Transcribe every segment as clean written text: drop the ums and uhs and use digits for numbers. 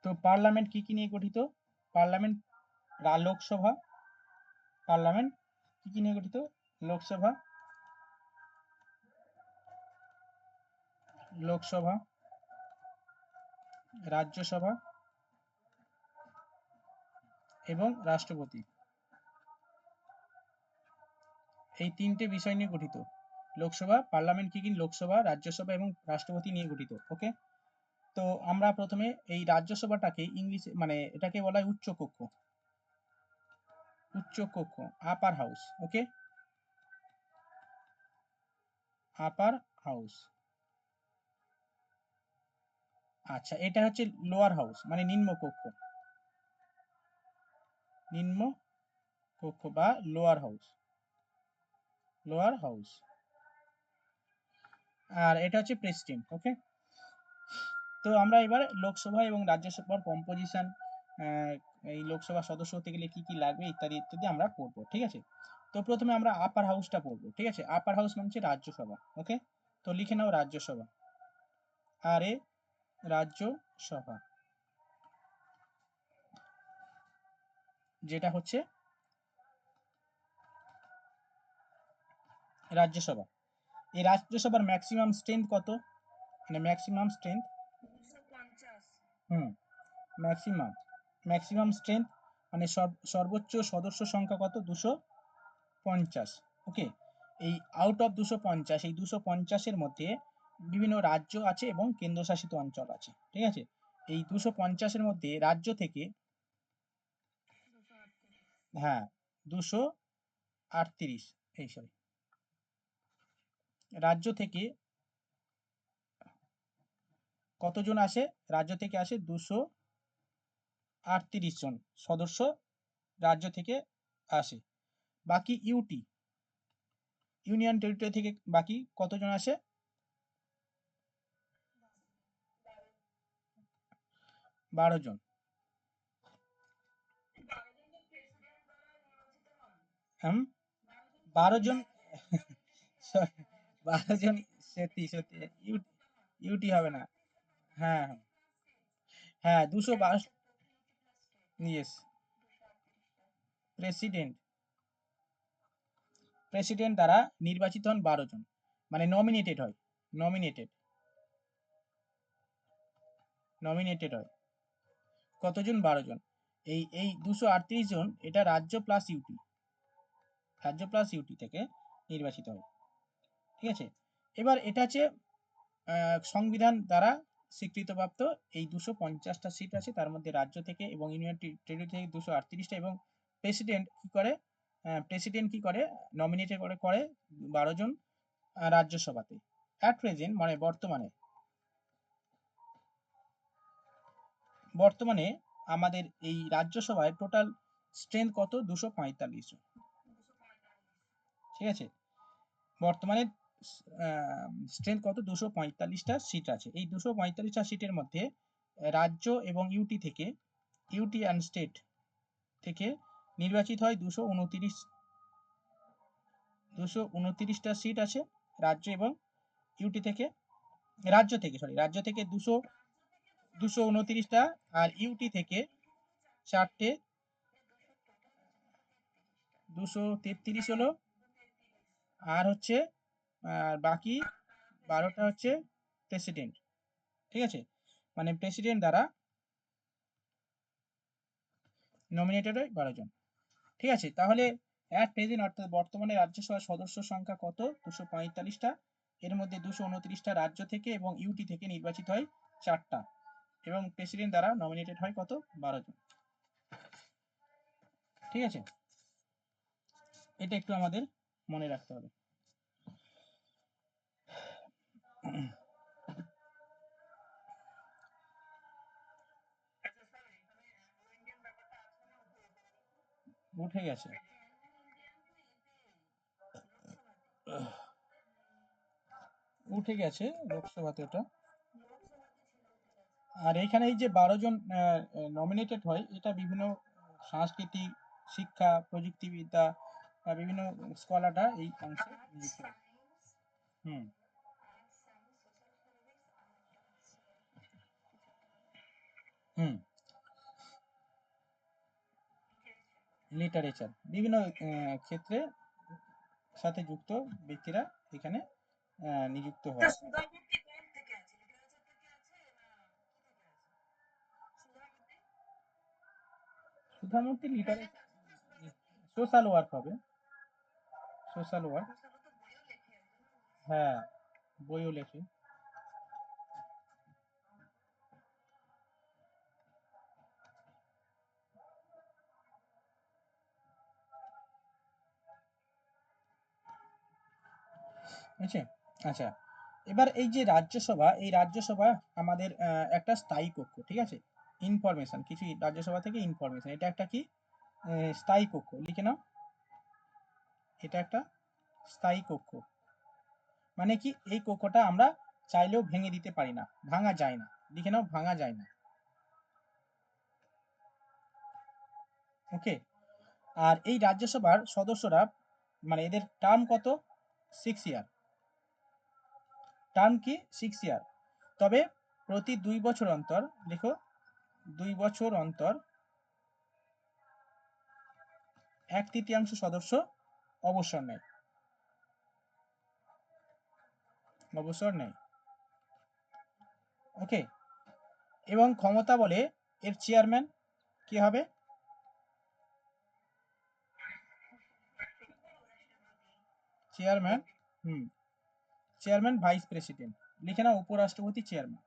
তো পার্লামেন্ট কি কি নিয়ে গঠিত? পার্লামেন্ট লোকসভা, পার্লামেন্ট কি কি নিয়ে গঠিত? লোকসভা, লোকসভা, রাজ্যসভা এবং রাষ্ট্রপতি, এই তিনটে বিষয় নিয়ে গঠিত। লোকসভা পার্লামেন্ট কি কি? লোকসভা, রাজ্যসভা এবং রাষ্ট্রপতি নিয়ে গঠিত। ওকে, তো আমরা প্রথমে এই রাজ্যসভাটাকে ইংলিশে মানে এটাকে বলা হয় উচ্চ কক্ষ, উচ্চ কক্ষ, আপার হাউস। ওকে, আপার হাউস। আচ্ছা, এটা হচ্ছে লোয়ার হাউস মানে নিম্ন কক্ষ, নিম্ন কক্ষ বা লোয়ার হাউস, লোয়ার হাউস। আর এটা হচ্ছে প্রেসিডেন্ট। ওকে, তো আমরা এবার লোকসভা এবং রাজ্যসভার কম্পোজিশন, এই লোকসভা সদস্য হতে গেলে কি কি লাগবে ইত্যাদি ইত্যাদি আমরা পড়বো। ঠিক আছে, তো প্রথমে আমরা আপার হাউসটা পড়বো। ঠিক আছে, আপার হাউস মানে হচ্ছে রাজ্যসভা। ওকে, তো লিখে নাও রাজ্যসভা, আর এ রাজ্যসভা, যেটা হচ্ছে রাজ্যসভা। এই রাজ্যসভার ম্যাক্সিমাম স্ট্রেংথ কত? মানে ম্যাক্সিমাম স্ট্রেংথ, হুম, ম্যাক্সিমাম, ম্যাক্সিমাম স্ট্রেংথ মানে সর্বোচ্চ সদস্য সংখ্যা কত? 250। ওকে, এই আউট অফ 250, এই 250-এর মধ্যে বিভিন্ন রাজ্য আছে এবং কেন্দ্রশাসিত অঞ্চল আছে। ঠিক আছে, এই 250-এর মধ্যে রাজ্য থেকে, হ্যাঁ, 238, এই সরি, রাজ্য থেকে কতজন আসে? রাজ্য থেকে আসে 238 জন সদস্য রাজ্য থেকে আসে। বাকি ইউটি, ইউনিয়ন টেরিটরি থেকে বাকি কতজন আসে? 12 জন। 12 জন 12 জন, সত্যি সত্যি, ইউটি হবে না। হ্যাঁ হ্যাঁ হ্যাঁ, 212। ইয়েস, প্রেসিডেন্ট, প্রেসিডেন্ট দ্বারা নির্বাচিত হন 12 জন, মানে নমিনেটেড হয়, নমিনেটেড, নমিনেটেড হয় কতজন? 12 জন। এই 238 জন এটা রাজ্য প্লাস ইউটি, রাজ্য প্লাস ইউটি থেকে নির্বাচিত হয়। ঠিক আছে, এবার এটা হচ্ছে সংবিধান দ্বারা স্বীকৃতপ্রাপ্ত। এই 250টা সিট আছে, তার মধ্যে রাজ্য থেকে এবং ইউনিয়ন টেরিটরি থেকে 238টা, এবং প্রেসিডেন্ট কি করে? প্রেসিডেন্ট কি করে? নমিনেটেড করে করে 12 জন রাজ্যসভাতে। অ্যাট প্রেজেন্ট মানে বর্তমানে, বর্তমানে আমাদের এই রাজ্যসভায় টোটাল স্ট্রেংথ কত? 245 জন। ঠিক আছে, বর্তমানে স্ট্রেংথ কত? 245টা সিট আছে। এই 245টা সিটের মধ্যে রাজ্য এবং ইউটি থেকে, ইউটি অ্যান্ড স্টেট থেকে নির্বাচিত হয় 229টা সিট আছে রাজ্য এবং ইউটি থেকে, রাজ্য থেকে, সরি, রাজ্য থেকে 229টা, আর ইউটি থেকে 4টে, 233 হলো, আর হচ্ছে বাকি 12টা হচ্ছে প্রেসিডেন্ট। ঠিক আছে, মানে প্রেসিডেন্ট দ্বারা নমিনেটেড হয় 12 জন। ঠিক আছে, তাহলে অ্যাট প্রেজেন্ট অর্থাৎ বর্তমানে রাজ্যসভার সদস্য সংখ্যা কত? 245টা, এর মধ্যে 229টা রাজ্য থেকে এবং ইউটি থেকে নির্বাচিত হয় 4টা, এবং প্রেসিডেন্ট দ্বারা নমিনেটেড হয় কত? 12 জন। ঠিক আছে, এটা একটু আমাদের মনে রাখতে হবে। উঠে গেছে, উঠে গেছে লোকসভাতে ওটা। আর এখানে এই যে 12 জন নমিনেটেড হয়, এটা বিভিন্ন সাংস্কৃতিক, শিক্ষা, প্রযুক্তিবিদ্যা বা বিভিন্ন স্কলাররা এই অংশে নিযুক্ত হয়। হুম হুম লিটারেচার, বিভিন্ন ক্ষেত্রে সাথে যুক্ত ব্যক্তিরা এখানে নিযুক্ত হয়। সুধামূর্তি লিটারেচার, সোশ্যাল ওয়ার্ক হবে, সোশ্যাল ওয়ার্ক। হ্যাঁ, বইও লেখে। বুঝছে? আচ্ছা, এবার এই যে রাজ্যসভা, এই রাজ্যসভা আমাদের একটা স্থায়ী কক্ষ, ঠিক আছে? ইনফরমেশন, কিছু রাজ্যসভা থেকে ইনফরমেশন, এটা একটা কি স্থায়ী কক্ষ, লিখে নাও। এটা একটা স্থায়ী কক্ষ, মানে কি এই কক্ষটা আমরা চাইলেও ভেঙে দিতে পারি না, ভাঙা যায় না, লিখে নাও, ভাঙা যায় না। ওকে। আর এই রাজ্যসভার সদস্যরা, মানে এদের টার্ম কত? 6 ইয়ার। টার্ম কি? 6 ইয়ার। তবে প্রতি 2 বছর অন্তর, লিখো 2 বছর অন্তর 1/3 সদস্য অবসর নেয়, অবসর নেয়। ওকে। এবং ক্ষমতা বলে এর চেয়ারম্যান কি হবে? চেয়ারম্যান, চেয়ারম্যান ভাইস প্রেসিডেন্ট, লিখে নাও উপরাষ্ট্রপতি চেয়ারম্যান।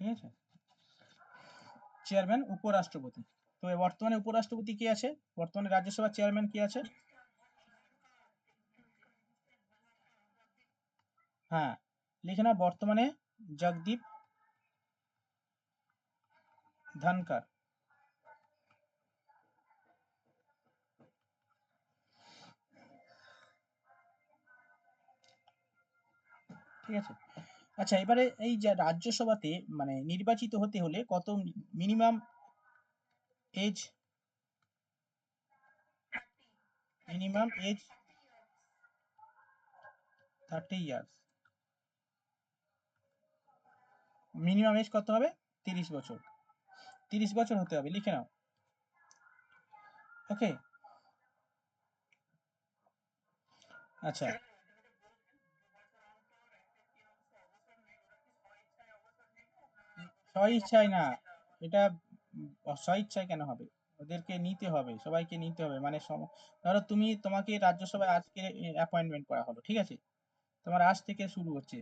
ঠিক আছে, চেয়ারম্যান উপরাষ্ট্রপতি। তো বর্তমানে উপরাষ্ট্রপতি কি আছে? বর্তমানে রাজ্যসভার চেয়ারম্যান কি আছে? হ্যাঁ, লিখে নাও বর্তমানে জগদীপ ধনকর। ঠিক আছে। আচ্ছা, এবারে এই যে রাজ্যসভাতে মানে নির্বাচিত হতে হলে কত minimum age? Minimum age 30 years. Minimum age কত হবে? 30 বছর। 30 বছর হতে হবে, লিখে নাও। ওকে। আচ্ছা, স্বইচ্ছায় না, এটা স্বইচ্ছায় কেন হবে? ওদেরকে নিতে হবে, সবাইকে নিতে হবে, মানে ধরো তোমাকে রাজ্যসভায় আজকে অ্যাপয়েন্টমেন্ট করা হলো, ঠিক আছে? তোমার আজ থেকে শুরু হচ্ছে,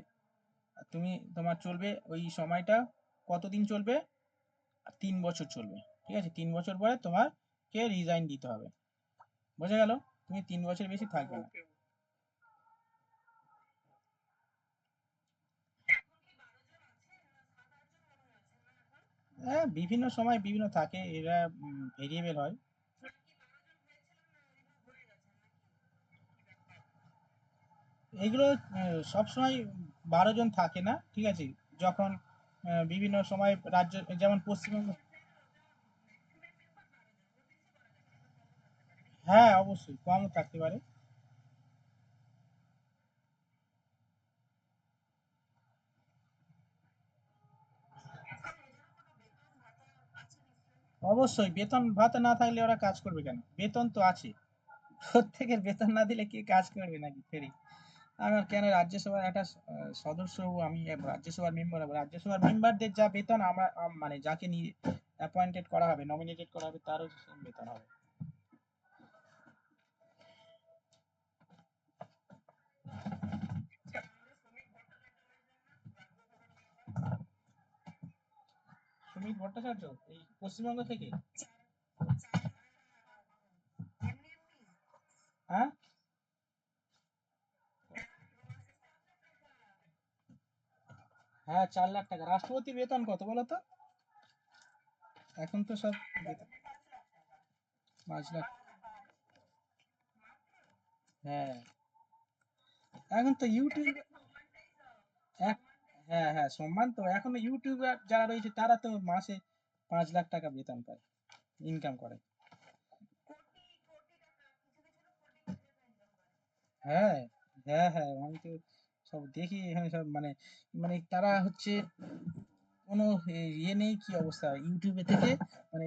তোমার চলবে ওই সময়টা, কতদিন চলবে? 3 বছর চলবে, ঠিক আছে? 3 বছর পরে তোমাকে রিজাইন দিতে হবে, বোঝা গেল? তুমি 3 বছর বেশি থাকবে না। হ্যাঁ, বিভিন্ন সময় বিভিন্ন থাকে, এরা ভেরিয়েবল হয়। এগুলো সবসময় 12 জন থাকে না, ঠিক আছে? যখন বিভিন্ন সময় রাজ্য, যেমন পশ্চিমবঙ্গ। হ্যাঁ, অবশ্যই কম থাকতে পারে। অবশ্যই বেতন ভাতা না থাকলে ওরা কাজ করবে কেন? বেতন তো আছে, প্রত্যেকের বেতন না দিলে কি কাজ করবে নাকি ফেরি? আমার কেন রাজ্যসভার একটা সদস্য হবো আমি, রাজ্যসভার মেম্বার হবো, রাজ্যসভার মেম্বারদের যা বেতন, আমরা মানে যাকে নিয়ে অ্যাপয়েন্টেড করা হবে, নমিনেটেড করা হবে, তারও সেম বেতন হবে। সুমিত ভট্টাচার্য এই পশ্চিমবঙ্গ থেকে। হ্যাঁ, হ্যাঁ, 4 লাখ টাকা। রাষ্ট্রপতির বেতন কত বলো তো? এখন তো সব বেতন 5 লাখ। হ্যাঁ, এখন তো ইউটিউব এক, হ্যাঁ হ্যাঁ, সম্মান তো এখন ইউটিউবার যারা রয়েছে তারা তো মাসে 5 লাখ টাকা বেতন পায়, ইনকাম করে। হ্যাঁ, হ্যাঁ, হ্যাঁ, আমি তো সব দেখি এখানে সব মানে মানে তারা হচ্ছে কোনো ইয়ে নেই, কি অবস্থা ইউটিউবে থেকে মানে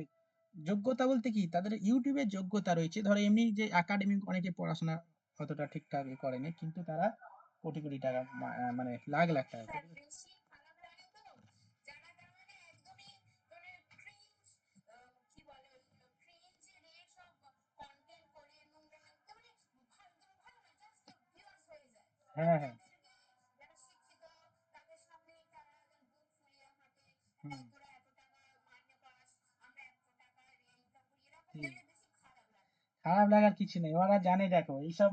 যোগ্যতা বলতে কি তাদের ইউটিউবে যোগ্যতা রয়েছে, ধরো এমনি যে একাডেমিক অনেকে পড়াশোনা অতটা ঠিকঠাক করেনি, কিন্তু তারা কোটি কোটি টাকা মানে লাখ লাখ টাকা হ্যাঁ হ্যাঁ হুম হুম। খারাপ লাগার কিছু নেই, ওরা জানে দেখো এইসব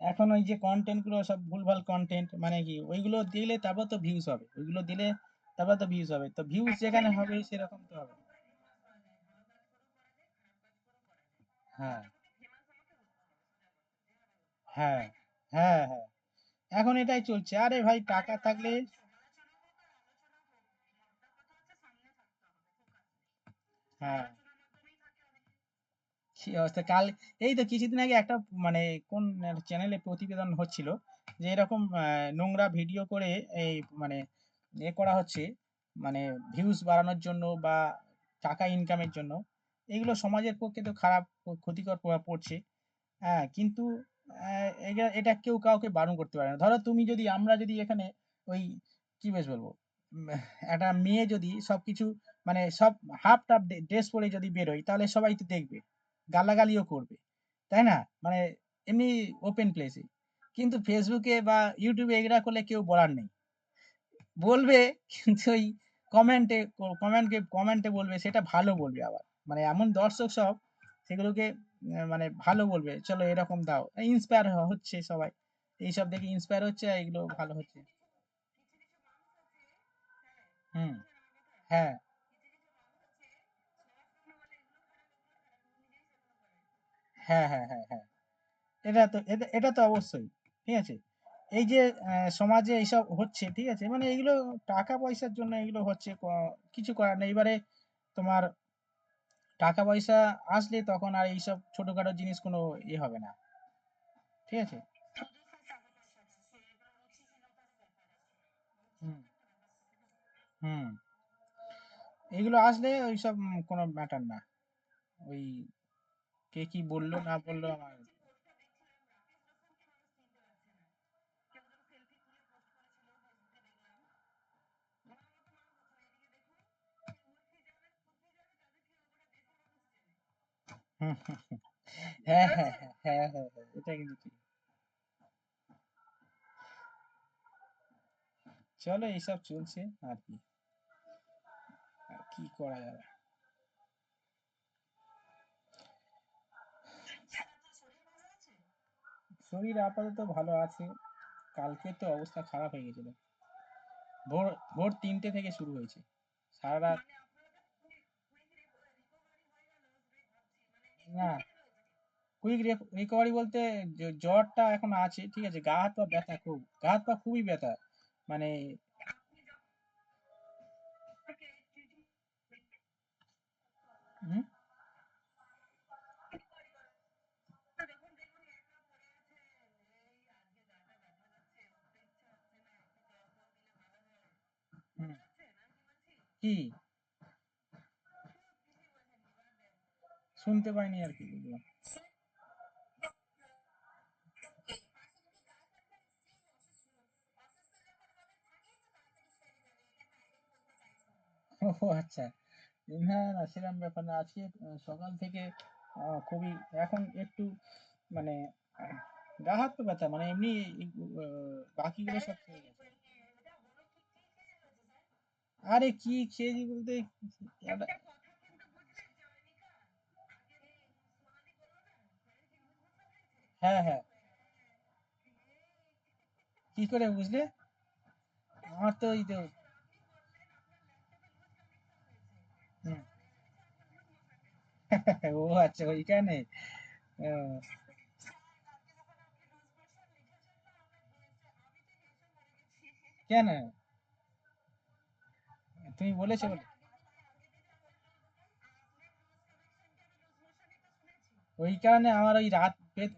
এখন ওই যে কন্টেন্ট গুলো সব ভুলভাল কন্টেন্ট, মানে কি ওইগুলো দিলে তারপর তো ভিউজ হবে, ওইগুলো দিলে তারপর তো ভিউজ হবে, তো ভিউজ যেখানে হবে সেরকম তো হবে। হ্যাঁ হ্যাঁ হ্যাঁ হ্যাঁ, এখন এটাই চলছে, আরে ভাই টাকা থাকলে হ্যাঁ। কি অবস্থা কাল, এই তো কিছুদিন আগে একটা মানে কোন চ্যানেলে প্রতিবেদন হচ্ছিল যে এরকম নোংরা ভিডিও করে এই মানে এ করা হচ্ছে, মানে ভিউজ বাড়ানোর জন্য বা টাকা ইনকামের জন্য, এগুলো সমাজের পক্ষে তো খারাপ ক্ষতিকর প্রভাব পড়ছে। হ্যাঁ, কিন্তু এটা কেউ কাউকে বারণ করতে পারে না। ধরো তুমি যদি আমরা যদি এখানে ওই কি বেশ বলবো একটা মেয়ে যদি সবকিছু মানে সব হাফ টাফ ড্রেস পরে যদি বেরোয় তাহলে সবাই তো দেখবে, গালাগালিও করবে, তাই না? মানে এমনি ওপেন প্লেসে। কিন্তু ফেসবুকে বা ইউটিউবে এগুলা করলে কেউ বলার নেই, বলবে কিন্তু ওই কমেন্টে বলবে সেটা ভালো বলবে আবার, মানে এমন দর্শক সব সেগুলোকে মানে ভালো বলবে, চলো এরকম দাও, ইন্সপায়ার হচ্ছে সবাই, এইসব দেখে ইন্সপায়ার হচ্ছে আর এগুলো ভালো হচ্ছে। হুম হ্যাঁ হ্যাঁ হ্যাঁ হ্যাঁ হ্যাঁ, এটা তো অবশ্যই, ঠিক আছে। এই যে সমাজে এইসব হচ্ছে, ঠিক আছে, মানে এগুলো টাকা পয়সার জন্য এগুলো হচ্ছে, কিছু করার নেই এবারে। তোমার টাকা পয়সা আসলে তখন আর এইসব ছোটখাটো জিনিস কোনো হবে না, ঠিক আছে। হুম হুম, এগুলো আসলে ওইসব কোনো ম্যাটার না, ওই কে কি বললো না বললো আমার হুম, হুম, হুম। হ্যাঁ হ্যাঁ হ্যাঁ হ্যাঁ হ্যাঁ হ্যাঁ, এটা কিন্তু ঠিক। চলো এইসব চলছে আর কি, আর কি করা যাবে। শরীর আপাতত ভালো আছে, কালকে তো অবস্থা খারাপ হয়ে গেছিল, ভোর ভোর ৩টে থেকে শুরু হয়েছে, সারা রাত। না, কুইক রিকভারি বলতে জ্বরটা এখন আছে, ঠিক আছে, গা হাত পা ব্যথা, খুব গা হাত পা খুবই ব্যথা, মানে হুম, হুম, কি শুনতে পাইনি আর কি বুঝলাম। ও আচ্ছা, না না সেরকম ব্যাপার না, আজকে সকাল থেকে খুবই এখন একটু মানে গা হাত পা ব্যথা, মানে এমনি বাকিগুলো সব ঠিক আছে। আরে কি খেয়েছি বলতে একটা- হ্যাঁ হ্যাঁ, কি করে বুঝলে? আমার তো ওই তো হুম। ও আচ্ছা ওইখানে, আহ, কেন তুমি বলেছো বলে? ওই কারণে আমার ওই রাত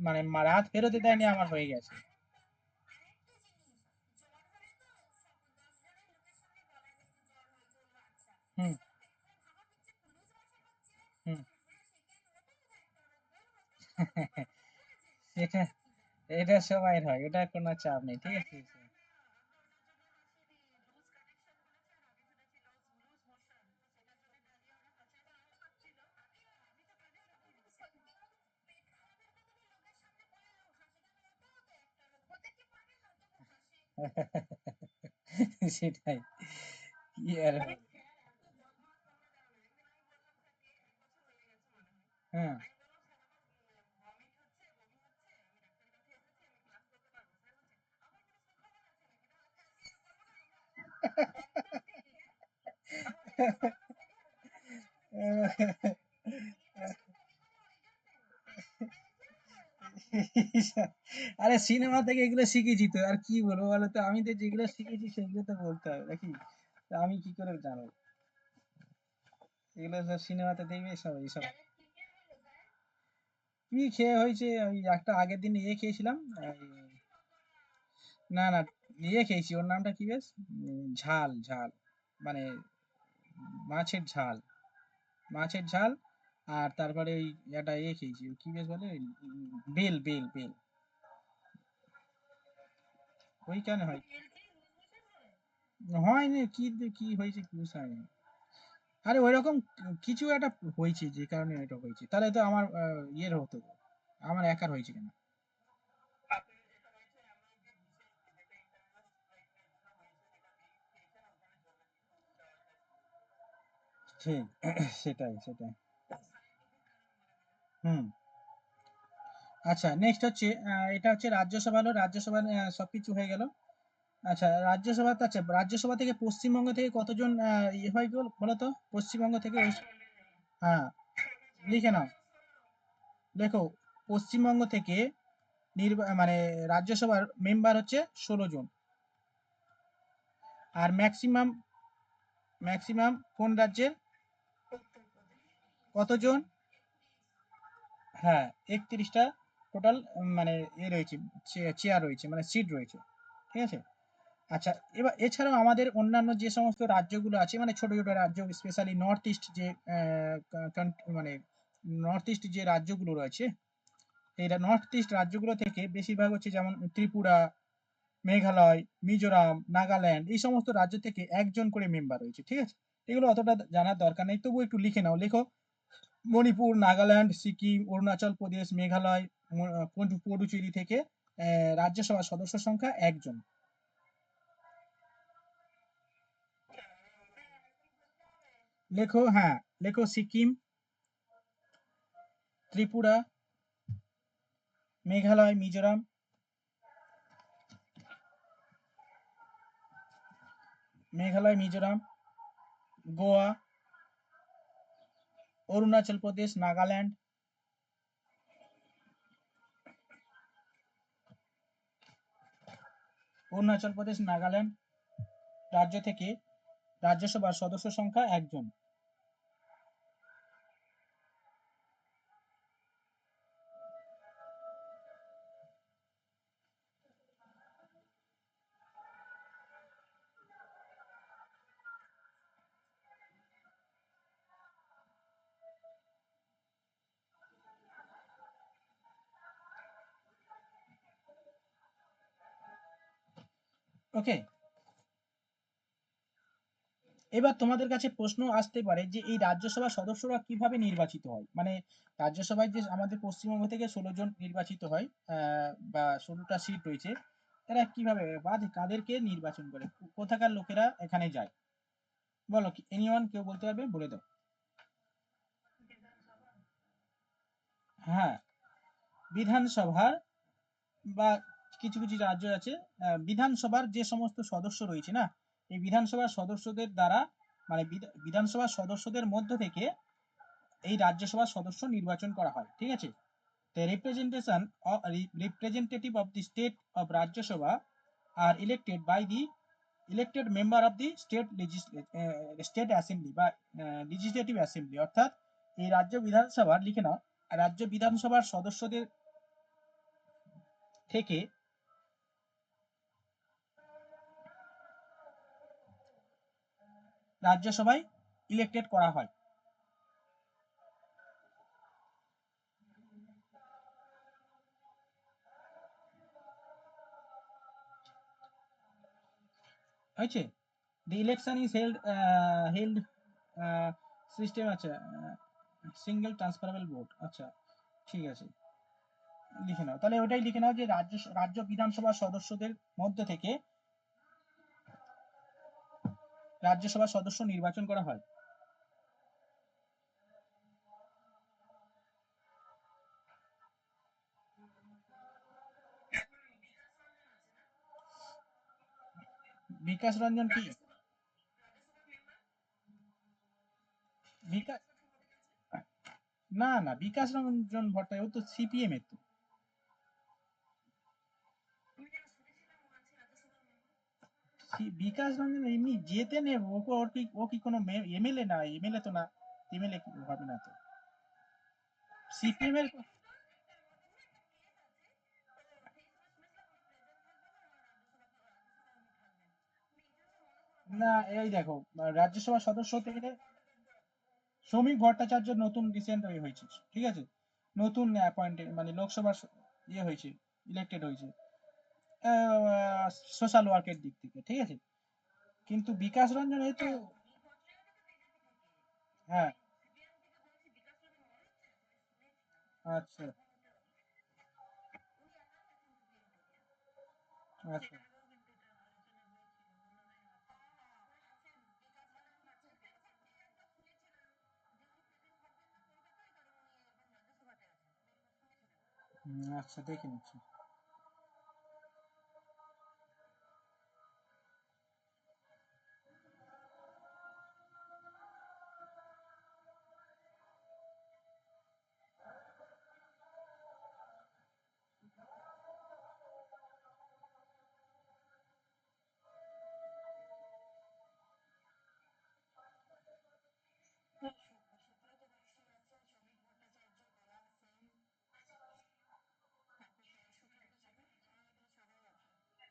মানে রাত ফেরোতে দেয়নি, আমার হয়ে গেছে। হুম হুম এটা এটা সময়ের হয়, ওটা কোনো চাপ নেই, ঠিক আছে। সেটাই, কি আর বলবো। হ্যাঁ। আরে সিনেমা থেকে এগুলো শিখেছি তো, আর কি বলবো বলো তো, আমি তো যেগুলো শিখেছি সেগুলো তো বলতে হবে নাকি, তো আমি কি করে জানবো, এগুলো সব সিনেমাতে দেখবে সব এইসব। কি খেয়ে হয়েছে, ওই একটা আগের দিন ইয়ে খেয়েছিলাম, না না, ইয়ে খেয়েছি, ওর নামটা কি বেশ, ঝাল ঝাল, মানে মাছের ঝাল, মাছের ঝাল। আর তারপরে ওই একটা ইয়ে খেয়েছি, কি বেশ বলে, ওই, বেল বেল বেল। ওই কেন হয়, হয়নি, কি কি হয়েছে কি বুঝতে পারিনি। আরে ওইরকম কিছু একটা হয়েছে যে কারণে এটা হয়েছে, তাহলে তো আমার ইয়ের হতো, আমার একার হয়েছে কেন। ঠিক। সেটাই সেটাই। হুম। আচ্ছা, নেক্সট হচ্ছে, এটা হচ্ছে রাজ্যসভা, হলো রাজ্যসভা, সবকিছু হয়ে গেল। আচ্ছা, রাজ্যসভাতে, আচ্ছা রাজ্যসভা থেকে পশ্চিমবঙ্গ থেকে কতজন ইয়ে হয় গেল বলো তো, পশ্চিমবঙ্গ থেকে হ্যাঁ, লিখে নাও, দেখো, পশ্চিমবঙ্গ থেকে মানে রাজ্যসভার মেম্বার হচ্ছে 16 জন। আর ম্যাক্সিমাম, ম্যাক্সিমাম কোন রাজ্যের, কতজন, হ্যাঁ 31টা টোটাল, মানে এ রয়েছে, চেয়ার রয়েছে, মানে সিট রয়েছে, ঠিক আছে। আচ্ছা, এবার এছাড়াও আমাদের অন্যান্য যে সমস্ত রাজ্যগুলো আছে, মানে ছোট ছোট রাজ্য, স্পেশালি নর্থ ইস্ট যে মানে নর্থ ইস্ট যে রাজ্যগুলো রয়েছে, এই নর্থ ইস্ট রাজ্যগুলো থেকে বেশিরভাগ হচ্ছে যেমন ত্রিপুরা, মেঘালয়, মিজোরাম, নাগাল্যান্ড, এই সমস্ত রাজ্য থেকে একজন করে মেম্বার রয়েছে, ঠিক আছে। এগুলো অতটা জানার দরকার নেই, তবু একটু লিখে নাও, লেখো, মণিপুর, নাগাল্যান্ড, সিকিম, অরুণাচল প্রদেশ, মেঘালয়, পুডুচেরি থেকে রাজ্যসভার সদস্য সংখ্যা একজন। লেখো, হ্যাঁ, লেখো সিকিম, ত্রিপুরা, মেঘালয়, মিজোরাম, মেঘালয়, মিজোরাম, গোয়া, অরুণাচল প্রদেশ, নাগাল্যান্ড, অরুণাচল প্রদেশ, নাগাল্যান্ড রাজ্য থেকে রাজ্যসভার সদস্য সংখ্যা একজন। ওকে, এবার তোমাদের কাছে প্রশ্ন আসতে পারে যে এই রাজ্যসভার সদস্যরা কিভাবে নির্বাচিত হয়, মানে রাজ্যসভায় যে আমাদের পশ্চিমবঙ্গ থেকে 16 জন নির্বাচিত হয়, বা 16টা সিট রয়েছে, এরা কিভাবে বা কাদেরকে নির্বাচন করে, কোথাকার লোকেরা এখানে যায়, বলো, কি এনিওয়ান, কেউ বলতে পারবে, বলে দাও। হ্যাঁ, বিধানসভার, বা কিছু কিছু রাজ্য আছে, বিধানসভার যে সমস্ত সদস্য রয়েছে না, এই বিধানসভার সদস্যদের দ্বারা, মানে বিধানসভার সদস্যদের মধ্য থেকে এই রাজ্যসভার সদস্য নির্বাচন করা হয়, ঠিক আছে। The representation or representative of the state of Rajya Sabha are elected by the elected member of the state assembly বা legislative assembly, অর্থাৎ এই রাজ্য বিধানসভার, লিখে নাও, রাজ্য বিধানসভার সদস্যদের থেকে রাজ্যসভায় ইলেক্টেড করা হয়। হয়েছে? দি ইলেকশন ইজ হেল্ড সিস্টেম, আচ্ছা সিঙ্গেল ট্রান্সফারেবল ভোট, আচ্ছা ঠিক আছে লিখে নাও, তাহলে ওটাই লিখে নাও যে রাজ্য বিধানসভার সদস্যদের মধ্যে থেকে রাজ্যসভার সদস্য নির্বাচন করা হয়। বিকাশ রঞ্জন কি? বিকাশ, না না, বিকাশ রঞ্জন ভট্টাচার্য ও তো সিপিএম এর তো। বিকাশ রঞ্জন এমনি যেতে নেব, ও কি কোনো এমএলএ? না, এমএলএ তো না, এমএলএ কি হবে না তো সিপিএম এর। না, এই দেখো, রাজ্যসভার সদস্য থেকে শ্রমিক ভট্টাচার্য নতুন রিসেন্ট হয়েছে, ঠিক আছে, নতুন অ্যাপয়েন্টেড, মানে লোকসভার ইয়ে হয়েছে, ইলেক্টেড হয়েছে সোশ্যাল ওয়ার্কের দিক থেকে, ঠিক আছে। কিন্তু বিকাশ রঞ্জন এই তো, হ্যাঁ, আচ্ছা আচ্ছা। আচ্ছা, দেখে নিচ্ছি।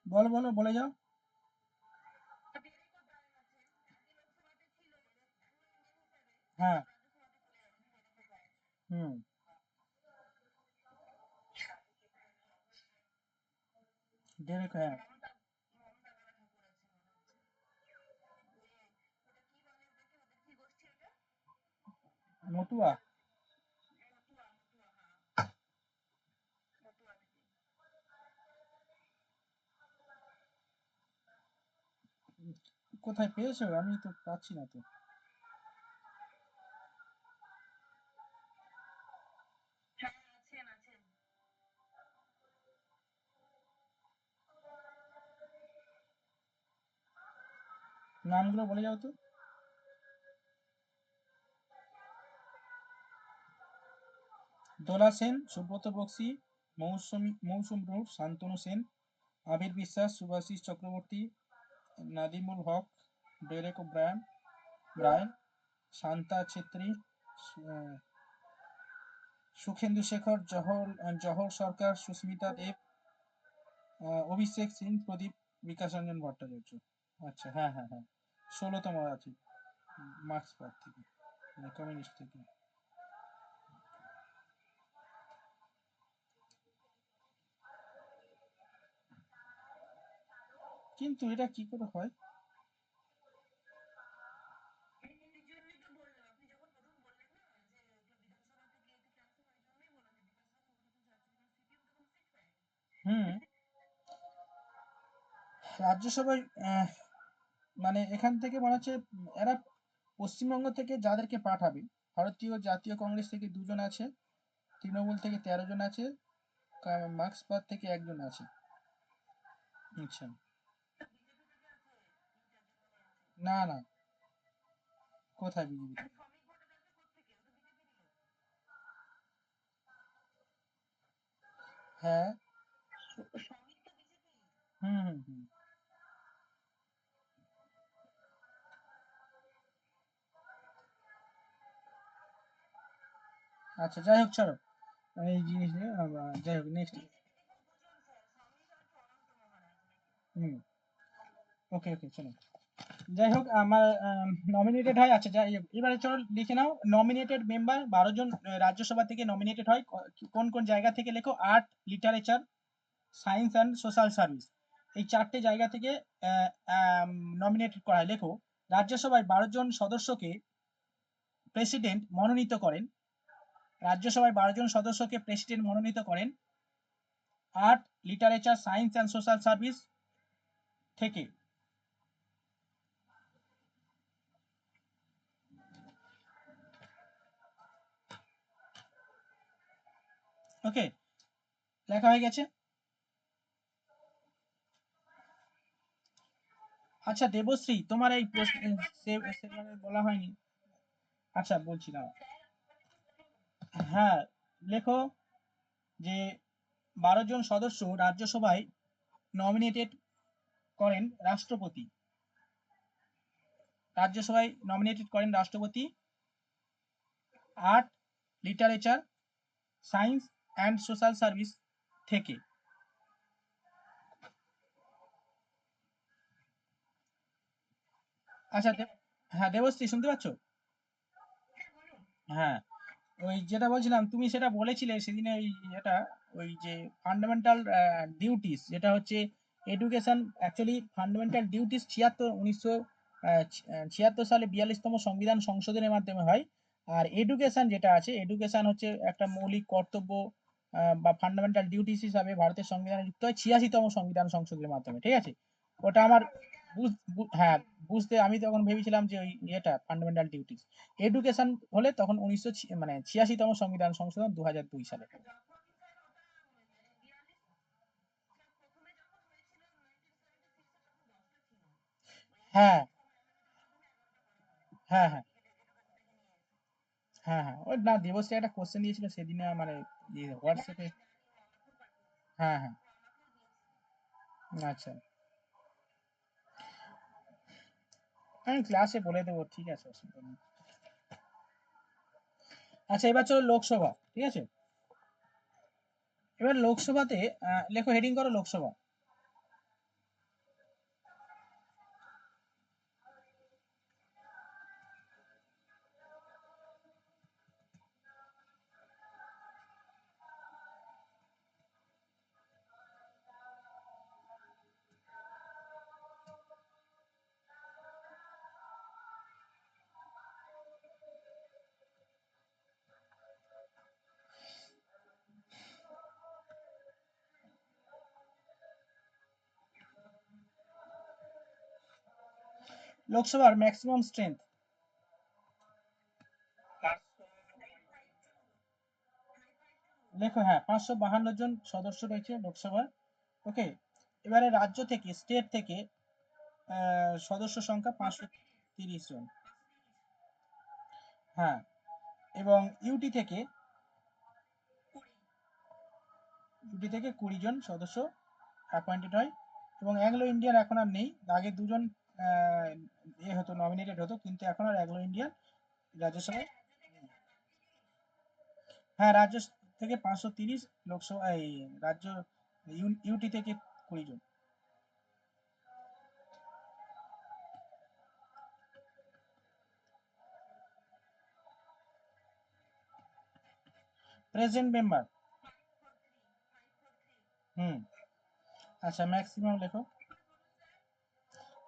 বলো বলো, বলে যাও। হ্যাঁ। হুম। ডেরেক, হ্যাঁ। মতুয়া। কোথায় পেয়েছো? আমি তো পাচ্ছি না তো। নামগুলো বলে যাও তো। দোলা সেন, সুব্রত বক্সি, মৌসুম রুট, শান্তনু সেন, আবির বিশ্বাস, সুভাষিস চক্রবর্তী, নাদিমুল হক, ডেরেক ব্রায়ান, শান্তা ছেত্রী, আহ, সুখেন্দু শেখর, জহর সরকার, সুস্মিতা দেব, অভিষেক সিং, প্রদীপ, বিকাশ রঞ্জন ভট্টাচার্য। আচ্ছা, হ্যাঁ হ্যাঁ হ্যাঁ, 16তম আছে, মার্কসবাদ থেকে, মানে কমিউনিস্ট থেকে। কিন্তু এটা কি করে হয়? হুম। রাজ্যসভায় মানে এখান থেকে মনে হচ্ছে এরা পশ্চিমবঙ্গ থেকে যাদেরকে পাঠাবে, ভারতীয় জাতীয় কংগ্রেস থেকে 2 জন আছে, তৃণমূল থেকে 13 জন আছে, মার্ক্সবাদ থেকে 1 জন আছে। আচ্ছা। না না, কোথায় বিজেপি? হ্যাঁ। হুম হুম হুম। আচ্ছা, যাই হোক, ছাড়ো এই জিনিস নিয়ে, যাই হোক, নেক্সট। হুম। ওকে ওকে, চলো। যাই হোক আমার নমিনেটেড হয়, আচ্ছা যাই হোক এবারে চলো লিখে নাও নমিনেটেড মেম্বার 12 জন রাজ্যসভা থেকে নমিনেটেড হয় কোন কোন জায়গা থেকে লেখো art, literature, science and social service, এই চারটে জায়গা থেকে নমিনেটেড করা হয়। লেখো রাজ্যসভায় 12 জন সদস্যকে প্রেসিডেন্ট মনোনীত করেন, রাজ্যসভায় 12 জন সদস্যকে প্রেসিডেন্ট মনোনীত করেন art, literature, science and social service থেকে। ওকে, লেখা হয়ে গেছে। আচ্ছা দেবশ্রী, তোমার এই বলা হয়নি। আচ্ছা বলছি না, হ্যাঁ লেখো যে 12 জন সদস্য রাজ্যসভায় নমিনেটেড করেন রাষ্ট্রপতি, রাজ্যসভায় নমিনেটেড করেন রাষ্ট্রপতি art, literature, science and social service থেকে। আচ্ছা হ্যাঁ দেবশ্রী শুনতে পাচ্ছ? হ্যাঁ, ওই যেটা বলছিলাম তুমি সেটা বলেছিলে সেদিনে ওই এটা, ওই যে ফান্ডামেন্টাল ডিউটিস যেটা হচ্ছে এডুকেশন, অ্যাকচুয়ালি ফান্ডামেন্টাল ডিউটিস 1976 সালে 42তম সংবিধান সংশোধনের মাধ্যমে হয়। আর এডুকেশন যেটা আছে, এডুকেশন হচ্ছে একটা মৌলিক কর্তব্য বা ফান্ডামেন্টাল ডিউটিস হিসাবে ভারতের সংবিধানে যুক্ত হয় 86তম সংবিধান সংশোধনের মাধ্যমে, ঠিক আছে? ওটা আমার হ্যাঁ বুঝতে আমি তখন ভেবেছিলাম যে ওই এটা ফান্ডামেন্টাল ডিউটিস, এডুকেশন হলে তখন 86তম সংবিধান সংশোধন 2002 সালে। হ্যাঁ হ্যাঁ হ্যাঁ হ্যাঁ হ্যাঁ ওই না দেবশ্রী একটা কোশ্চেন দিয়েছিল সেদিনে মানে হোয়াটসঅ্যাপে। হ্যাঁ হ্যাঁ আচ্ছা, আমি ক্লাসে বলে দেবো, ঠিক আছে অসুবিধা নেই। আচ্ছা এবার চলো লোকসভা, ঠিক আছে? এবার লোকসভাতে লেখো হেডিং করো লোকসভা। লোকসভার ম্যাক্সিমাম স্ট্রেংথ লেখো, হ্যাঁ 552 জন সদস্য রয়েছে লোকসভার। ওকে, এবারে রাজ্য থেকে স্টেট থেকে সদস্য সংখ্যা 530 জন। হ্যাঁ, এবং ইউটি থেকে 20 জন সদস্য অ্যাপয়েন্টেড হয়। এবং অ্যাংলো ইন্ডিয়ান এখন আর নেই, আগে 2 জন আহ, এ হতো নমিনেটেড হতো, কিন্তু এখন আর অ্যাংলো ইন্ডিয়ান রাজ্যসভায়। হ্যাঁ রাজ্য থেকে 530, লোকসভা এই রাজ্য ইউটি থেকে 20 জন। প্রেজেন্ট মেম্বার, হুম, আচ্ছা ম্যাক্সিমাম লেখো,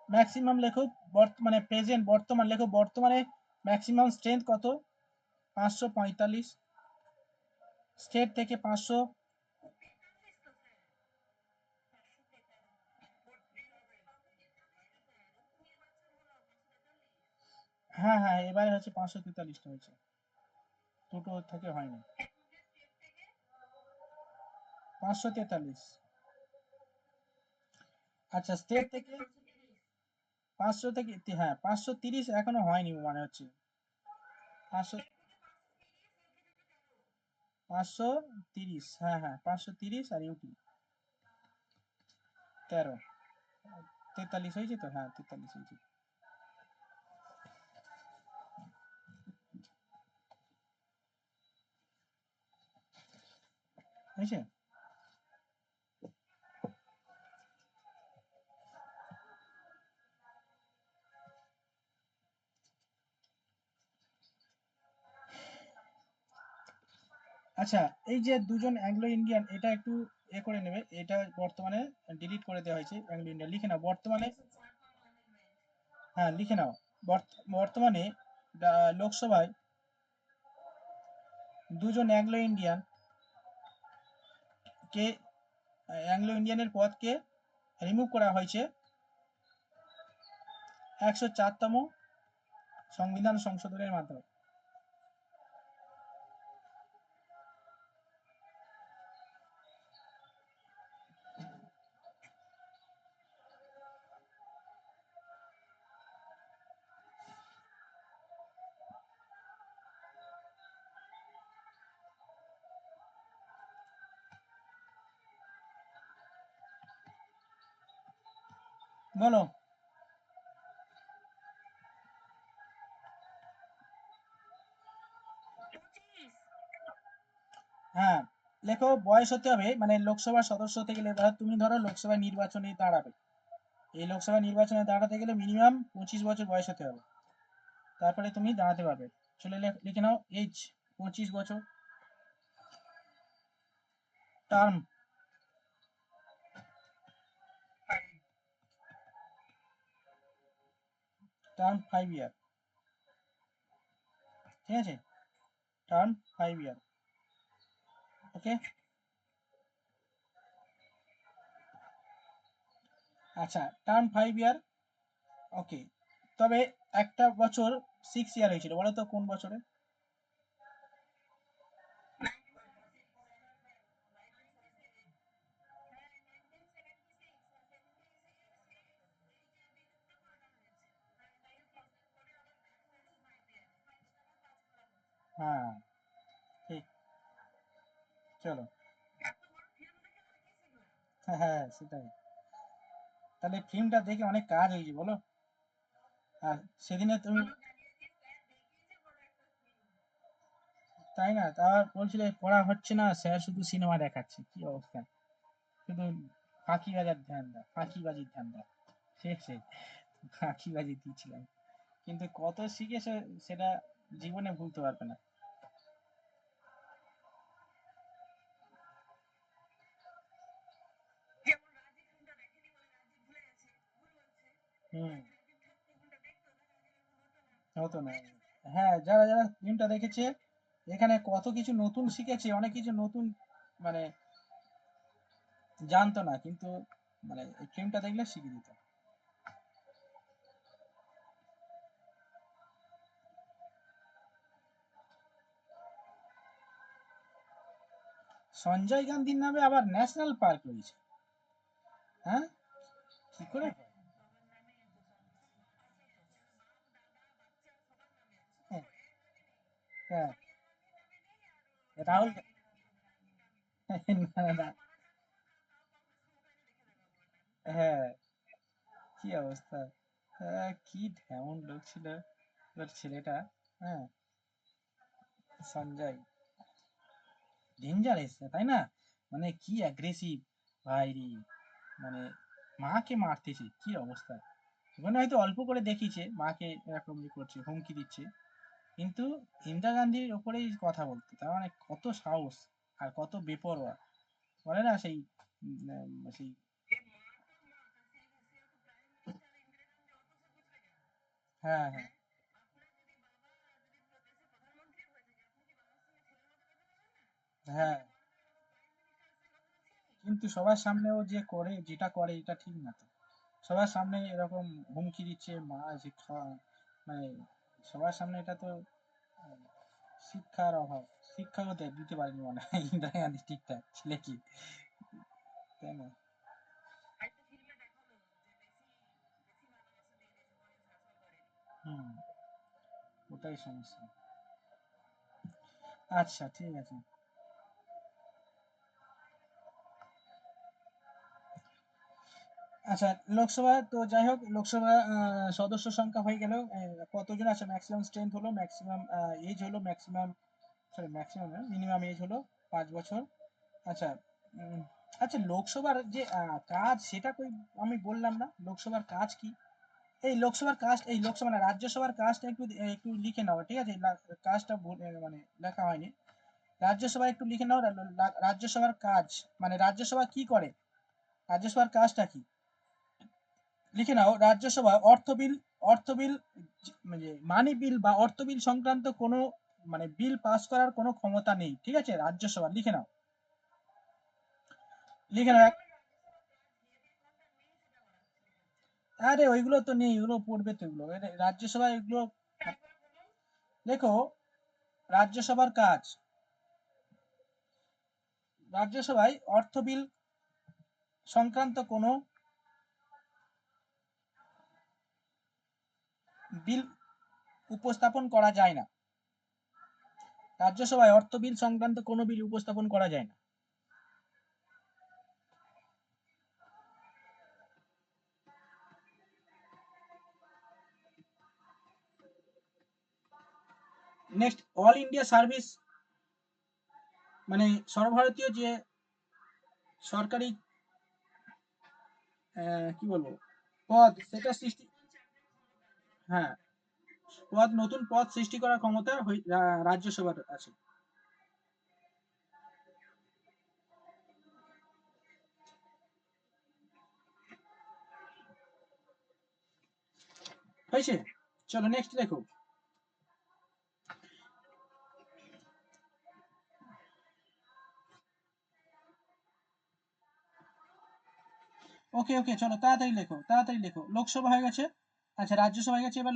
ম্যাক্সিমাম লেখো বর্তমানে প্রেজেন্ট বর্তমান লেখো, বর্তমানে ম্যাক্সিমাম স্ট্রেংথ কত? 545। স্টেট থেকে 500। হ্যাঁ হ্যাঁ এবারে হচ্ছে 543টা হয়েছে, দুটো থেকে হয়নি। 543। আচ্ছা স্টেট থেকে 500 থেকে হ্যাঁ 530 এখনো হয়নি মনে হচ্ছে। 500, 530, হ্যাঁ হ্যাঁ 530 আর ইউটি 13, 43 হয়েছে তো, হ্যাঁ 43 হয়েছে। হয়েছে। আচ্ছা, এই যে দুজন অ্যাংলো ইন্ডিয়ান, এটা একটু করে নেবে, এটা বর্তমানে ডিলিট করে দেওয়া হয়েছে। অ্যাংলো ইন্ডিয়ান লিখে নাও বর্তমানে। হ্যাঁ, লিখে নাও। বর্তমানে লোকসভায় দুজন অ্যাংলো ইন্ডিয়ান কে, অ্যাংলো ইন্ডিয়ানের পদকে রিমুভ করা হয়েছে 104তম সংবিধান সংশোধনের মাধ্যমে। বলো। হ্যাঁ, লেখো বয়স হতে হবে, মানে লোকসভার সদস্য হতে গেলে, তুমি ধরো লোকসভা নির্বাচনে দাঁড়াবে, এই লোকসভা নির্বাচনে দাঁড়াতে গেলে মিনিমাম 25 বছর বয়স হতে হবে, তারপরে তুমি দাঁড়াতে পারবে। চলে লিখে নাও এইজ 25 বছর। টার্ম, টার্ম 5 ইয়ার। ঠিক আছে, টার্ম 5 ইয়ার। ওকে। আচ্ছা, টার্ম 5 ইয়ার। ওকে, তবে একটা বছর 6 ইয়ার হয়েছিল, বলো তো কোন বছরে? হ্যাঁ, ঠিক। চলো। হ্যাঁ হ্যাঁ, সেটাই। তাহলে ফিল্মটা দেখে অনেক কাজ হয়েছে বলো। আর সেদিনে তুমি, তাই না? তা বলছিলে পড়া হচ্ছে না, স্যার শুধু সিনেমা দেখাচ্ছে, কি অবস্থা! শুধু ফাঁকিবাজার ধ্যান দাও, ফাঁকিবাজির ধ্যান দাও। সে ফাঁকিবাজি দিয়েছিলাম, কিন্তু কত শিখেছো সেটা জীবনে ভুলতে পারবে না। হুম, হতো না। হ্যাঁ, যারা যারা ফিল্মটা দেখেছে এখানে কত কিছু নতুন শিখেছে, অনেক কিছু নতুন, মানে জানতো না, কিন্তু মানে এই ফিল্মটা দেখলে শিখে দিত। সঞ্জয় গান্ধীর নামে আবার ন্যাশনাল পার্ক রয়েছে? হ্যাঁ, কি করে হয়? হ্যাঁ, হ্যাঁ, রাহুল না, না, না। হ্যাঁ, কি অবস্থা! কি ঢেমন লোক ছিল ওর ছেলেটা। হ্যাঁ, সঞ্জয় ডেঞ্জারাস, তাই না? মানে কি অ্যাগ্রেসিভ ভাই রে! মানে মাকে মারতেছে, কি অবস্থা! ওখানে হয়তো অল্প করে দেখিয়েছে মাকে এরকম ইয়ে করছে, হুমকি দিচ্ছে, কিন্তু ইন্দিরা গান্ধীর ওপরেই কথা বলতো, তার মানে কত সাহস আর কত বেপরোয়া! বলে না সেই সেই। হ্যাঁ হ্যাঁ হ্যাঁ, কিন্তু সবার সামনেও যে করে, যেটা করে এটা ঠিক না তো। সবার সামনে এরকম হুমকি দিচ্ছে মা, যে খাওয়া, মানে সবার সামনে এটা তো আহ, শিক্ষার অভাব। শিক্ষাও দিতে পারেনি মনে হয় ইন্দিরা গান্ধী ঠিকঠাক, ছিল কি, তাই না? হুম, ওটাই সমস্যা। আচ্ছা, ঠিক আছে। আচ্ছা, লোকসভা তো যাই হোক, লোকসভা সদস্য সংখ্যা হয়ে গেল। কতজন আছে? ম্যাক্সিমাম স্ট্রেংথ হলো, ম্যাক্সিমাম এজ হলো, maximum, sorry maximum minimum age হলো 5 বছর। আচ্ছা, উম, আচ্ছা, লোকসভার যে কাজ সেটা কই, আমি বললাম না লোকসভার কাজ কি? এই লোকসভার কাজ, এই লোকসভা না, রাজ্যসভার কাজটা একটু একটু লিখে নাও, ঠিক আছে? কাজটা মানে লেখা হয়নি। রাজ্যসভা একটু লিখে নাও। রাজ্যসভার কাজ মানে রাজ্যসভা কি করে, রাজ্যসভার কাজটা কি লিখে নাও। রাজ্যসভা অর্থ বিল মানে মানি বিল বা অর্থ বিল সংক্রান্ত কোনো মানে বিল পাস করার কোনো ক্ষমতা নেই, ঠিক আছে। রাজ্যসভা লিখে নাও, লিখে নাও। আরে ওইগুলো তো নেই, ওগুলো পড়বে তো, এগুলো রাজ্যসভা এগুলো দেখো। রাজ্যসভার কাজ, রাজ্যসভায় অর্থ বিল সংক্রান্ত কোনো বিল উপস্থাপন করা যায় না। রাজ্যসভায় অর্থ বিল সংক্রান্ত কোনো বিল উপস্থাপন করা যায় না। নেক্সট, অল ইন্ডিয়া সার্ভিস মানে সর্বভারতীয় যে সরকারি কি বলবো পদ সেটা সৃষ্টি, হ্যাঁ নতুন পদ সৃষ্টি করার ক্ষমতা রাজ্যসভার আছে। হয়েছে, চলো নেক্সট দেখো। ওকে ওকে, চলো তাড়াতাড়ি লেখো, তাড়াতাড়ি লেখো। লোকসভা হয়ে গেছে, আচ্ছা রাজ্যসভা হয়ে গেছে, এবার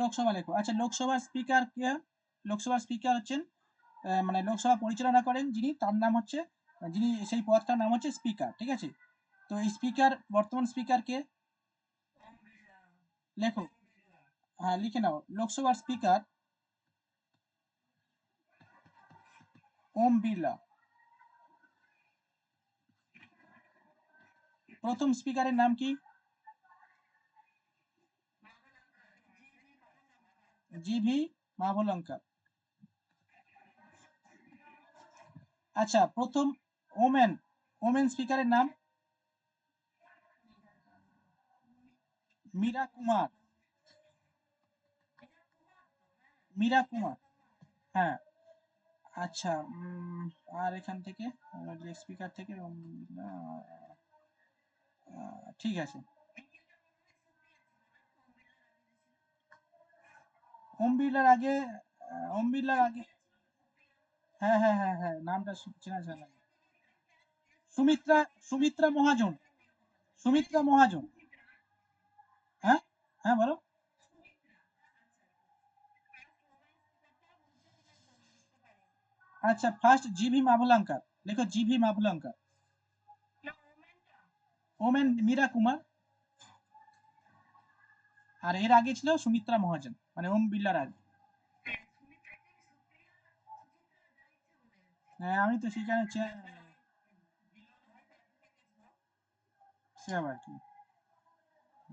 লোকসভা লেখো। আচ্ছা লোকসভার স্পিকার কে? লোকসভার স্পিকার হচ্ছেন মানে লোকসভা পরিচালনা করেন যিনি, তার নাম হচ্ছে, যিনি সেই পদটার নাম হচ্ছে স্পিকার, ঠিক আছে। তো এই স্পিকার, বর্তমান স্পিকার কে? লেখো, হ্যাঁ লিখে নাও। লোকসভার স্পিকার ওম বিড়লা। প্রথম স্পিকারের নাম কি? জিভি মাভলঙ্কার। আচ্ছা প্রথম ওমেন, ওমেন স্পিকারের নাম? মীরা কুমার, মীরা কুমার, হ্যাঁ। আচ্ছা আর এখান থেকে স্পিকার থেকে ঠিক আছে। ওম বিড়লার আগে, ওম বিড়লার আগে, হ্যাঁ হ্যাঁ হ্যাঁ হ্যাঁ, নামটা চেনা জানা। সুমিত্রা, সুমিত্রা মহাজন, সুমিত্রা মহাজন। হ্যাঁ হ্যাঁ বলো। আচ্ছা ফার্স্ট জিভি মাভলঙ্কার, লেখো জিভি মাভলঙ্কার। ওমেন মীরা কুমার, আর এর আগে ছিল সুমিত্রা মহাজন, মানে ওম বিড়লার আগে। হ্যাঁ আমি তো সেখানে সে আবার কি,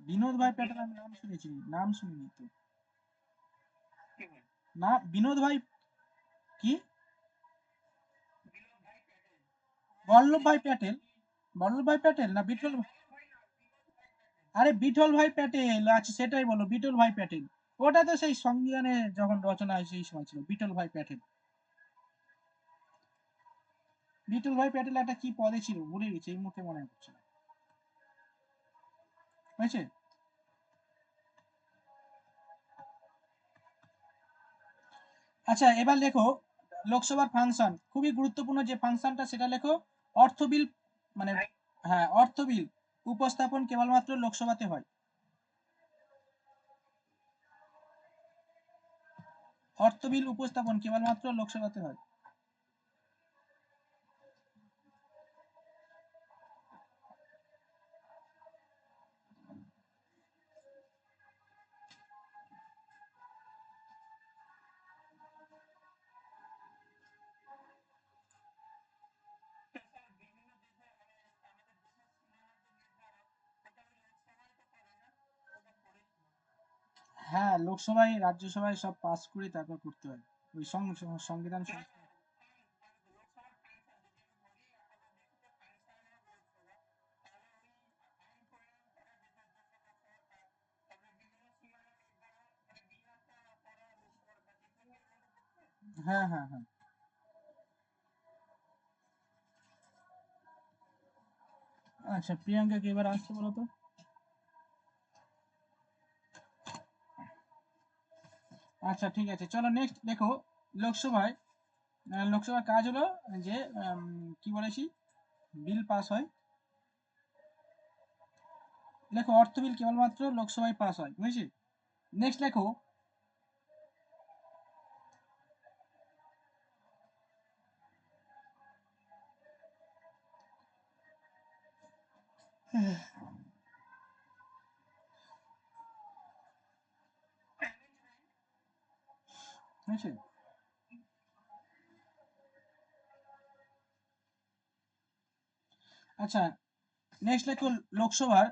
বিনোদ ভাই প্যাটেল, আমি নাম শুনেছি, নাম শুনিনি তো। না বিনোদ ভাই কি? বল্লভ ভাই প্যাটেল, বল্লভ ভাই প্যাটেল না বিঠল? আরে বিঠল ভাই প্যাটেল, আচ্ছা সেটাই বলো, বিঠল ভাই প্যাটেল। ওটা তো সেই সংবিধানে যখন রচনা হয় সেই সময় ছিল বিঠল ভাই প্যাটেল। বিঠল ভাই প্যাটেল একটা কি পদে ছিল ভুলে গেছি, এই মুখে মনে হচ্ছে না। হয়েছে। আচ্ছা এবার লেখো লোকসভার ফাংশন, খুবই গুরুত্বপূর্ণ যে ফাংশনটা সেটা লেখো। অর্থ বিল মানে, হ্যাঁ অর্থ বিল উপস্থাপন কেবলমাত্র লোকসভাতে হয়। অর্থ বিল উপস্থাপন কেবলমাত্র লোকসভাতে হয়। হ্যাঁ লোকসভায় রাজ্যসভায় সব পাস করে তারপর করতে হয়, ওই সংবিধান হ্যাঁ হ্যাঁ হ্যাঁ। আচ্ছা প্রিয়াঙ্কা কে এবার আসছে বলো তো। আচ্ছা ঠিক আছে, চলো নেক্সট দেখো। লোকসভায় লোকসভার কাজ হলো যে কি বলেছি, বিল পাস হয়। লেখো অর্থ বিল কেবলমাত্র লোকসভায় পাস হয়, বুঝেছি। নেক্সট লেখো বুঝেছি। আচ্ছা নেক্সট লেখো লোকসভার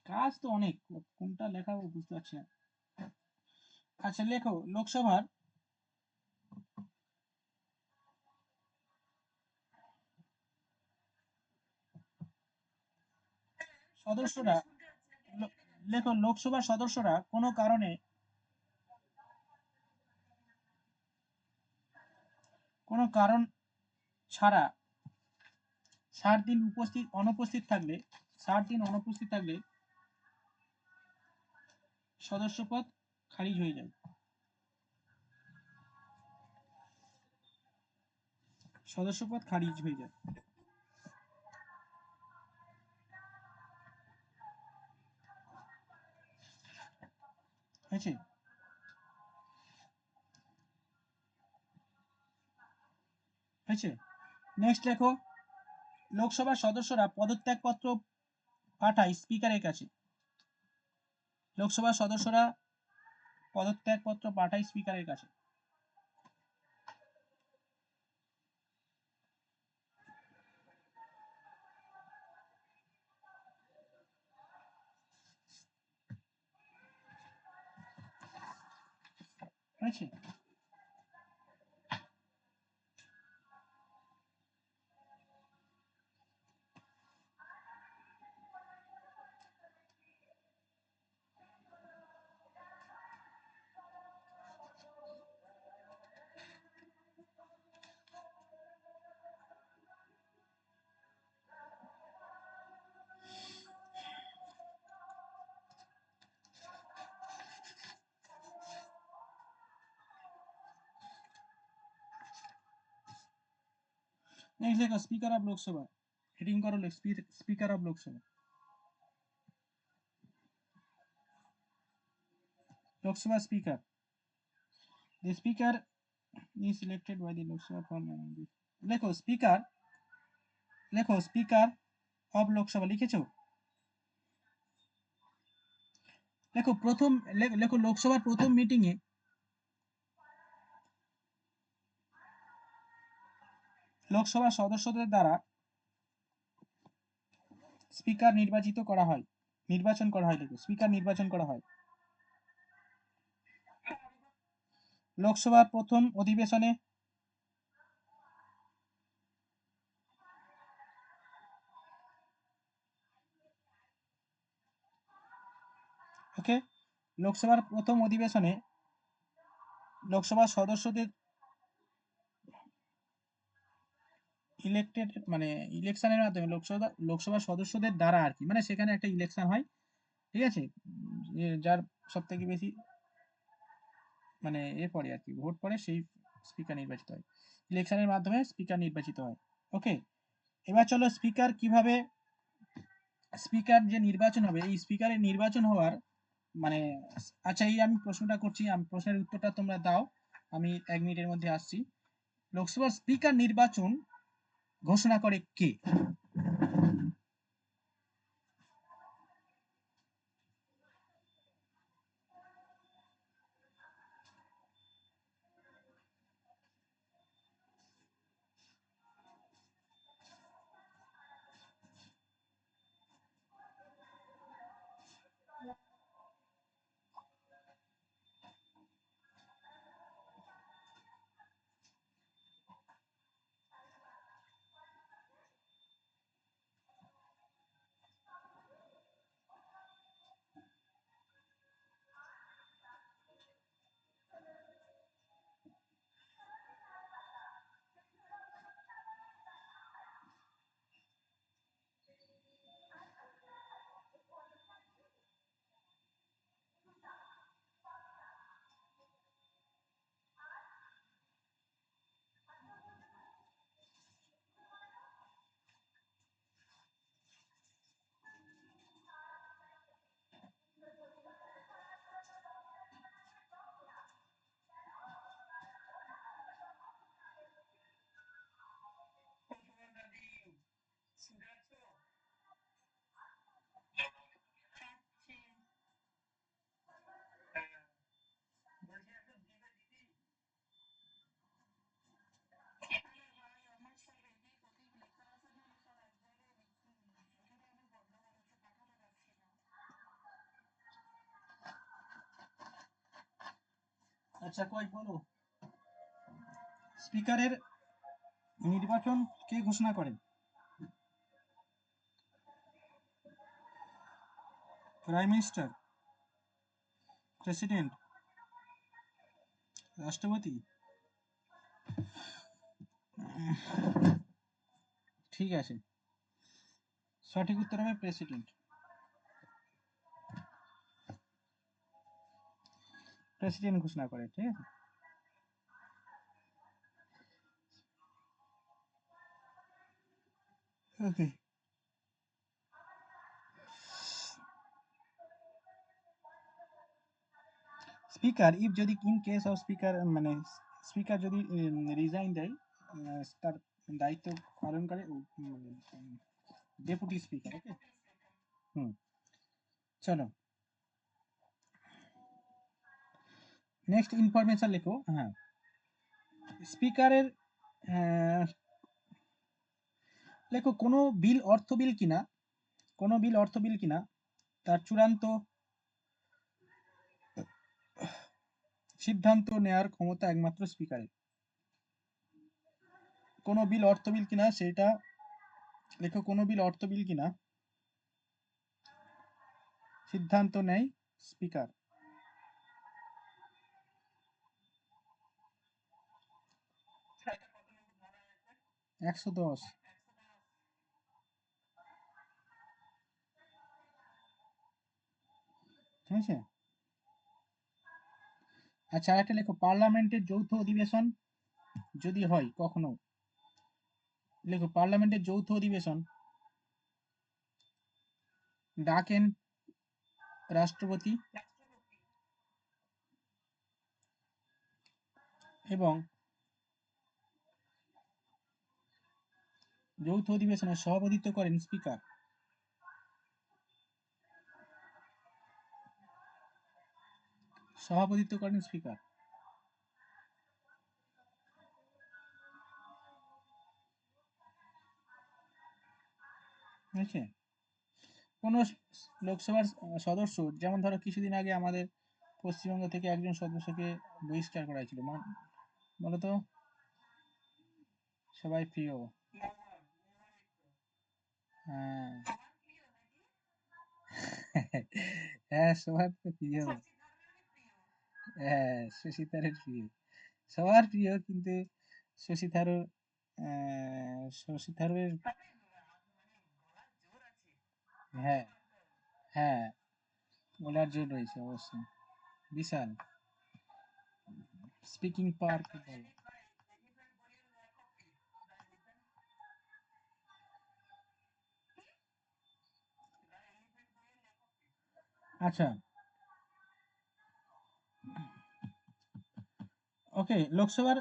কাজ তো অনেক, কোনটা লেখাবো বুঝতে পারছি না। আচ্ছা লেখো লোকসভার সদস্যরা লেখো লোকসভার সদস্যরা কোনো কারণে কোনো কারণ ছাড়া 60 দিন অনুপস্থিত থাকলে 60 দিন অনুপস্থিত থাকলে সদস্যপদ খারিজ হয়ে যায়। সদস্যপদ খারিজ হয়ে যায়। হয়েছে। হয়েছে। নেক্সট লেখো লোকসভার সদস্যরা পদত্যাগপত্র পাঠায় স্পিকারের কাছে। লোকসভার সদস্যরা পদত্যাগপত্র পাঠায় স্পিকারের কাছে। হয়েছে। নেক্সট দেখো স্পিকার অফ লোকসভা, হেডিং করো speaker of Lok Sabha. Lok Sabha speaker, the speaker is elected by the Lok Sabha from among the লেখো স্পিকার, লেখো স্পিকার অফ লোকসভা লিখেছো। লেখো প্রথম, লেখো লোকসভার প্রথম মিটিং এ লোকসভার সদস্যদের দ্বারা স্পিকার নির্বাচিত করা হয়, নির্বাচন করা হয়। দেখো স্পিকার নির্বাচন করা হয় লোকসভার প্রথম অধিবেশনে। ওকে, লোকসভার প্রথম অধিবেশনে লোকসভার সদস্যদের ইলেক্টেড মানে ইলেকশনের মাধ্যমে লোকসভার সদস্যদের দ্বারা আর কি, মানে সেখানে একটা ইলেকশন হয়, ঠিক আছে, যার সব থেকে বেশি মানে এ পড়ে আর কি, ভোট পড়ে, সেই স্পিকার নির্বাচিত হয়। ইলেকশনের মাধ্যমে স্পিকার নির্বাচিত হয়। ওকে, এবার চলো স্পিকার কিভাবে, স্পিকার যে নির্বাচন হবে, এই স্পিকারের নির্বাচন হওয়ার মানে, আচ্ছা এই আমি প্রশ্নটা করছি, আমি প্রশ্নের উত্তরটা তোমরা দাও, আমি 1 মিনিটের মধ্যে আসছি। লোকসভার স্পিকার নির্বাচন ঘোষণা করে কে? আচ্ছা কই বলো, স্পিকারের নির্বাচন কে ঘোষণা করেন? প্রাইম মিনিস্টার, প্রেসিডেন্ট, রাষ্ট্রপতি? ঠিক আছে, সঠিক উত্তর হবে প্রেসিডেন্ট। প্রেসিডেন্ট ঘোষণা করে, ঠিক আছে। ওকে, স্পিকার ইফ যদি ইন কেস অফ স্পিকার মানে স্পিকার যদি রিজাইন দেয়, তার দায়িত্ব পালন করে ডেপুটি স্পিকার। ওকে, হুম, চলো নেক্সট ইনফরমেশন লেখো। হ্যাঁ, স্পিকারের লেখো কোনো বিল অর্থ বিল কিনা, কোনো বিল অর্থ বিল কিনা তার চূড়ান্ত সিদ্ধান্ত নেওয়ার ক্ষমতা একমাত্র স্পিকারের। কোনো বিল অর্থ বিল কিনা সেটা লেখো, কোনো বিল অর্থ বিল কিনা সিদ্ধান্ত নেয় স্পিকার। 110 ঠিক আছে। আচ্ছা আরেকটা লেখো, পার্লামেন্টের যৌথ অধিবেশন যদি হয় কখনো, লেখো পার্লামেন্টের যৌথ অধিবেশন ডাকেন রাষ্ট্রপতি এবং যৌথ অধিবেশনে সভাপতিত্ব করেন স্পিকার। সভাপতিত্ব করেন স্পিকার। ঠিক আছে। কোনো লোকসভার সদস্য, যেমন ধরো কিছুদিন আগে আমাদের পশ্চিমবঙ্গ থেকে একজন সদস্যকে বহিষ্কার করা হয়েছিল, বলতো সবাই প্রিয়। হ্যাঁ হ্যাঁ, সবার তো প্রিয়। হ্যাঁ, শশী থারুর প্রিয়, সবার প্রিয়, কিন্তু শশী থারুর শশী থারুরের হ্যাঁ হ্যাঁ, বলার জোর রয়েছে অবশ্যই, বিশাল স্পিকিং পাওয়ার খুব ভালো। আচ্ছা ওকে, লোকসভার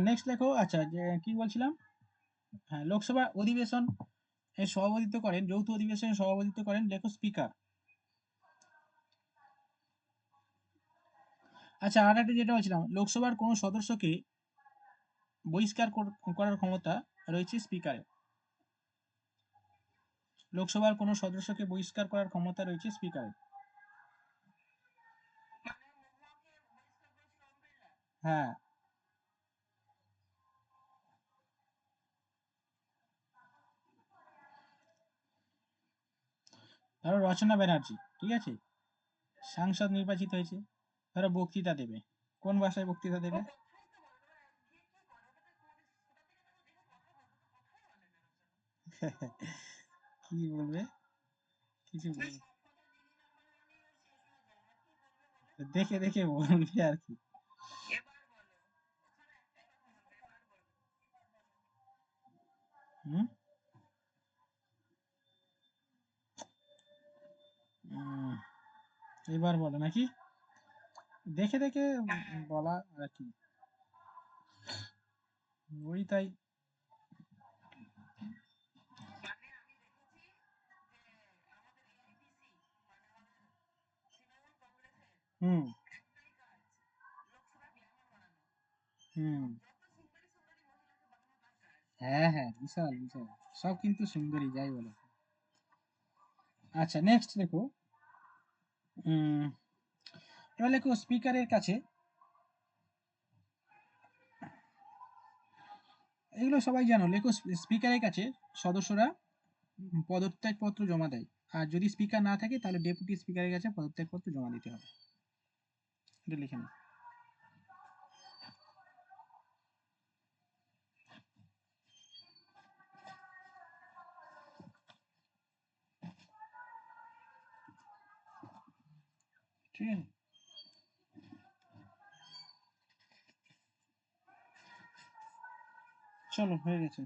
নেক্সট লেখো। আচ্ছা যে কি বলছিলাম, হ্যাঁ লোকসভা অধিবেশন এর সভাপতিত্ব করেন, যৌথ অধিবেশনে সভাপতিত্ব করেন, লেখো স্পিকার। আচ্ছা আর একটা যেটা বলছিলাম, লোকসভার কোনো সদস্যকে বহিষ্কার করার ক্ষমতা রয়েছে স্পিকারের। লোকসভার কোনো সদস্যকে বহিষ্কার করার ক্ষমতা রয়েছে স্পিকারের। হ্যাঁ, ধরো রচনা ব্যানার্জি, ঠিক আছে, সাংসদ নির্বাচিত হয়েছে, ধরো বক্তৃতা দেবে, কোন ভাষায় বক্তৃতা দেবে? কি বলবে, কিছু দেখে দেখে বলবে আর কি। হুম, উম, এবার বলো নাকি, দেখে দেখে বলা আর কি, ওই তাই। হুম হুম, হ্যাঁ হ্যাঁ, বিশাল বিশাল, সব কিন্তু সুন্দরী যাই বলো। আচ্ছা নেক্সট দেখো, উম, এবার লেখো স্পিকারের কাছে এগুলো সবাই জানো, লেখো স্পিকারের কাছে সদস্যরা পদত্যাগপত্র জমা দেয়, আর যদি স্পিকার না থাকে তাহলে ডেপুটি স্পিকারের কাছে পদত্যাগপত্র জমা দিতে হবে। এটা লিখে নাও। ঠিক আছে, চলো হয়ে গেছে।